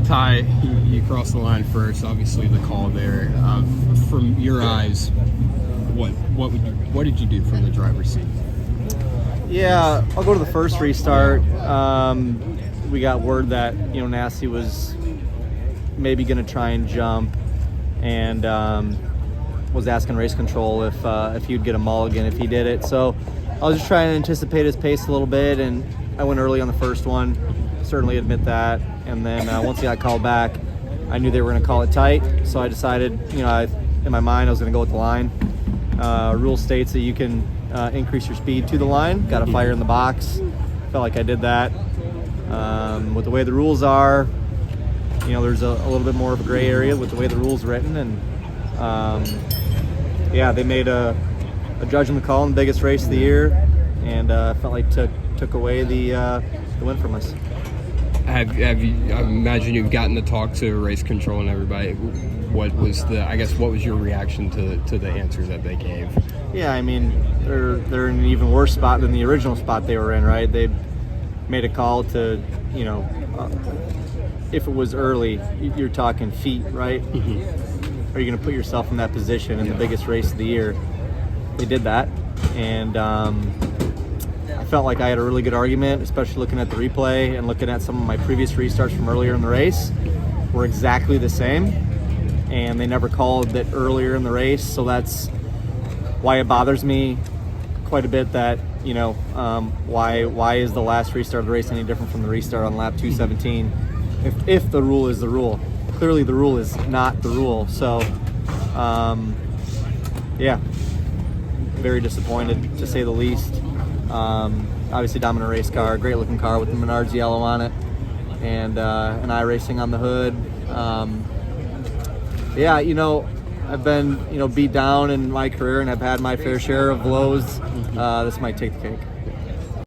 Ty, you crossed the line first. Obviously, the call there. From your eyes, what did you do from the driver's seat? Yeah, I'll go to the first restart. We got word that Nasty was maybe going to try and jump, and was asking race control if he'd get a mulligan if he did it. So I was just trying to anticipate his pace a little bit, and I went early on the first one. Certainly admit that. And then once he got called back, I knew they were going to call it tight. So I decided, in my mind, I was going to go with the line. Rule states that you can increase your speed to the line. Got a fire in the box. Felt like I did that. With the way the rules are, there's a little bit more of a gray area with the way the rules are written. And they made a judgment call in the biggest race of the year, and felt like took away the win from us. Have you? I imagine you've gotten to talk to race control and everybody. What was your reaction to the answers that they gave? Yeah, I mean, they're in an even worse spot than the original spot they were in, right? They made a call to, if it was early, you're talking feet, right? Mm-hmm. Are you going to put yourself in that position in the biggest race of the year? They did that, and I felt like I had a really good argument, especially looking at the replay and looking at some of my previous restarts from earlier in the race. Were exactly the same, and they never called it earlier in the race, so that's why it bothers me quite a bit that, why is the last restart of the race any different from the restart on lap 217 if the rule is the rule? Clearly the rule is not the rule. So, very disappointed, to say the least. Obviously dominant race car, great looking car with the Menards yellow on it, and an iRacing on the hood. I've been beat down in my career, and I've had my fair share of blows. This might take the cake.